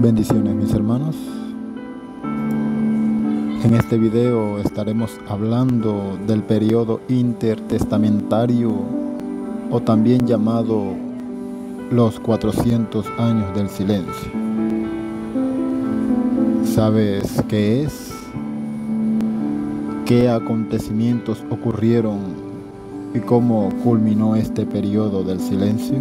Bendiciones, mis hermanos. En este video estaremos hablando del periodo intertestamentario, o también llamado los 400 años del silencio. ¿Sabes qué es? ¿Qué acontecimientos ocurrieron y cómo culminó este periodo del silencio?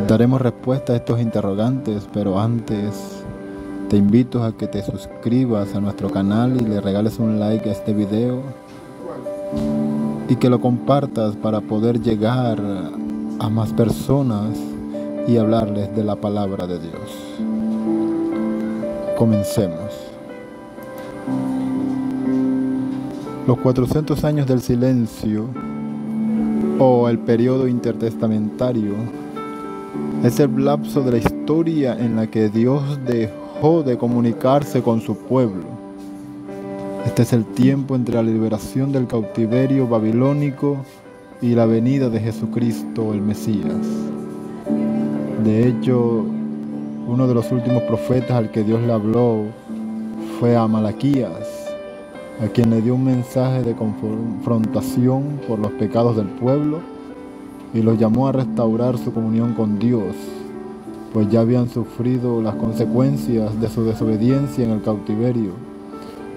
Daremos respuesta a estos interrogantes, pero antes te invito a que te suscribas a nuestro canal y le regales un like a este video y que lo compartas para poder llegar a más personas y hablarles de la palabra de Dios. Comencemos. Los 400 años del silencio, o el periodo intertestamentario, es el lapso de la historia en la que Dios dejó de comunicarse con su pueblo. Este es el tiempo entre la liberación del cautiverio babilónico y la venida de Jesucristo el Mesías. De hecho, uno de los últimos profetas al que Dios le habló fue a Malaquías, a quien le dio un mensaje de confrontación por los pecados del pueblo y los llamó a restaurar su comunión con Dios, pues ya habían sufrido las consecuencias de su desobediencia en el cautiverio,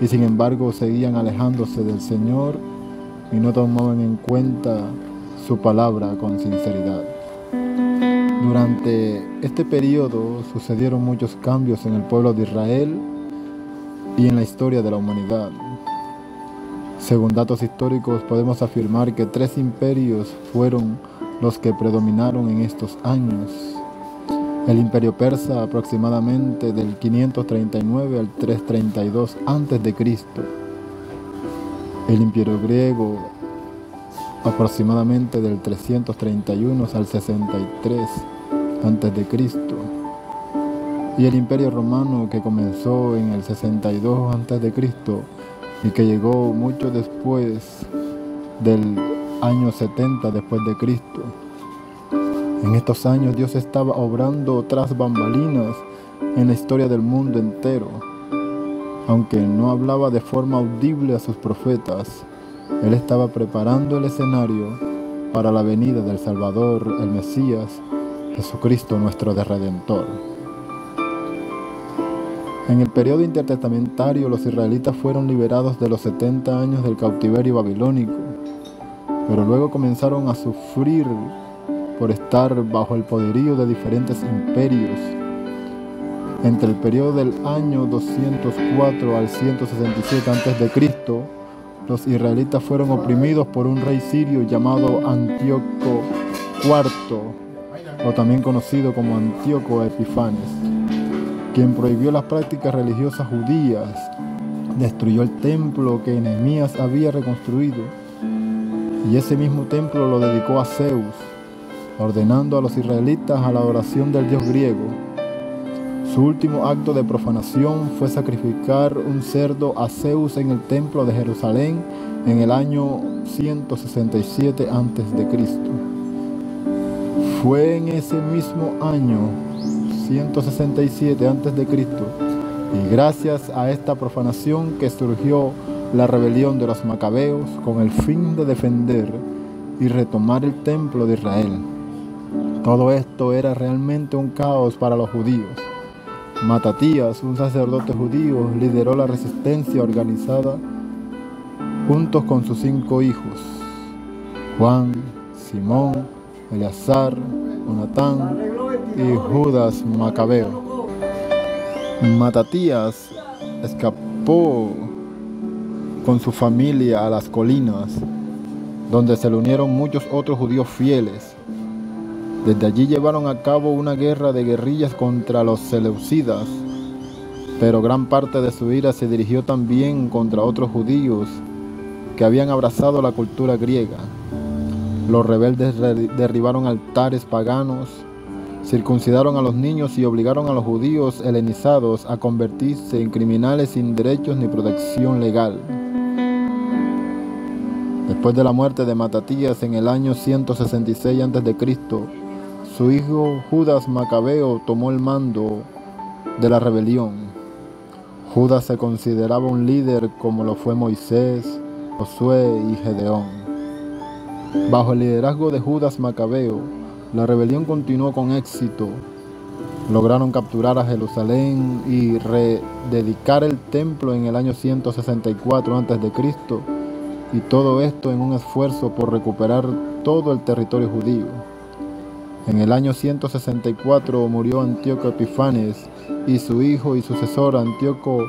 y sin embargo seguían alejándose del Señor y no tomaban en cuenta su palabra con sinceridad. Durante este periodo sucedieron muchos cambios en el pueblo de Israel y en la historia de la humanidad. Según datos históricos, podemos afirmar que 3 imperios fueron los que predominaron en estos años. El imperio persa, aproximadamente del 539 al 332 a.C. El imperio griego, aproximadamente del 331 al 63 a.C. Y el imperio romano, que comenzó en el 62 a.C. y que llegó mucho después del año 70 después de Cristo. En estos años Dios estaba obrando tras bambalinas en la historia del mundo entero. Aunque no hablaba de forma audible a sus profetas, Él estaba preparando el escenario para la venida del Salvador, el Mesías, Jesucristo nuestro Redentor. En el periodo intertestamentario, los israelitas fueron liberados de los 70 años del cautiverio babilónico, pero luego comenzaron a sufrir por estar bajo el poderío de diferentes imperios. Entre el periodo del año 204 al 167 a.C., los israelitas fueron oprimidos por un rey sirio llamado Antíoco IV, o también conocido como Antíoco Epifanes, quien prohibió las prácticas religiosas judías, destruyó el templo que Nehemías había reconstruido, y ese mismo templo lo dedicó a Zeus, ordenando a los israelitas a la adoración del dios griego. Su último acto de profanación fue sacrificar un cerdo a Zeus en el templo de Jerusalén en el año 167 a.C. Fue en ese mismo año 167 a.C. y gracias a esta profanación que surgió la rebelión de los macabeos con el fin de defender y retomar el templo de Israel. Todo esto era realmente un caos para los judíos. Matatías, un sacerdote judío, lideró la resistencia organizada juntos con sus 5 hijos: Juan, Simón, Eleazar, Jonatán y Judas Macabeo. Matatías escapó con su familia a las colinas, donde se le unieron muchos otros judíos fieles. Desde allí llevaron a cabo una guerra de guerrillas contra los seleucidas, pero gran parte de su ira se dirigió también contra otros judíos que habían abrazado la cultura griega. Los rebeldes derribaron altares paganos, circuncidaron a los niños y obligaron a los judíos helenizados a convertirse en criminales sin derechos ni protección legal. Después de la muerte de Matatías en el año 166 a.C., su hijo Judas Macabeo tomó el mando de la rebelión. Judas se consideraba un líder como lo fue Moisés, Josué y Gedeón. Bajo el liderazgo de Judas Macabeo, la rebelión continuó con éxito. Lograron capturar a Jerusalén y rededicar el templo en el año 164 a.C., y todo esto en un esfuerzo por recuperar todo el territorio judío. En el año 164 murió Antíoco Epifanes y su hijo y sucesor Antíoco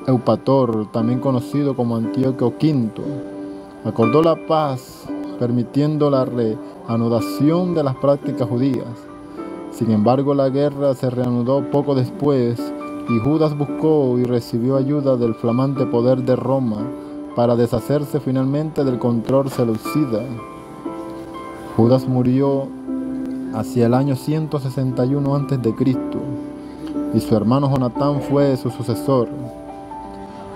Eupator, también conocido como Antíoco V, acordó la paz, permitiendo la reanudación de las prácticas judías. Sin embargo, la guerra se reanudó poco después y Judas buscó y recibió ayuda del flamante poder de Roma para deshacerse finalmente del control seleucida. Judas murió hacia el año 161 a.C. y su hermano Jonatán fue su sucesor.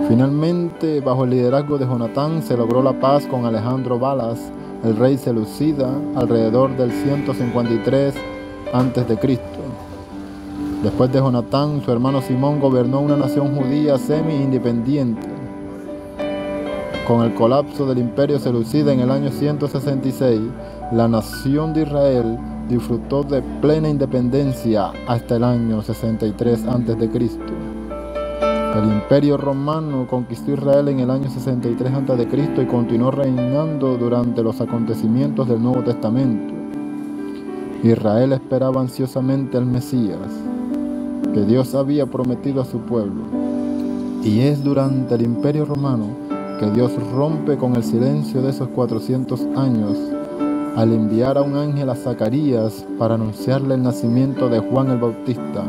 Finalmente, bajo el liderazgo de Jonatán, se logró la paz con Alejandro Balas, el rey seleucida, alrededor del 153 a.C. Después de Jonatán, su hermano Simón gobernó una nación judía semi-independiente. Con el colapso del imperio seleucida en el año 166, la nación de Israel disfrutó de plena independencia hasta el año 63 a.C. El imperio romano conquistó Israel en el año 63 a.C. y continuó reinando durante los acontecimientos del Nuevo Testamento. Israel esperaba ansiosamente al Mesías, que Dios había prometido a su pueblo. Y es durante el imperio romano que Dios rompe con el silencio de esos 400 años al enviar a un ángel a Zacarías para anunciarle el nacimiento de Juan el Bautista,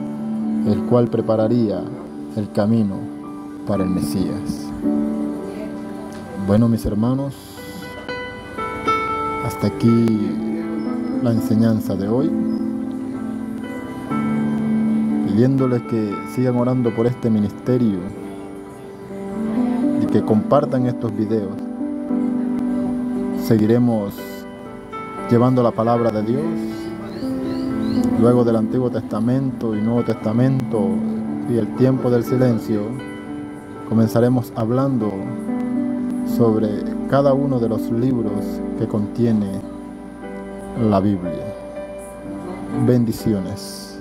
el cual prepararía el camino para el Mesías. Bueno, mis hermanos, hasta aquí la enseñanza de hoy, pidiéndoles que sigan orando por este ministerio y que compartan estos videos. Seguiremos llevando la palabra de Dios luego del Antiguo Testamento y Nuevo Testamento y el tiempo del silencio. Comenzaremos hablando sobre cada uno de los libros que contiene la Biblia. Bendiciones.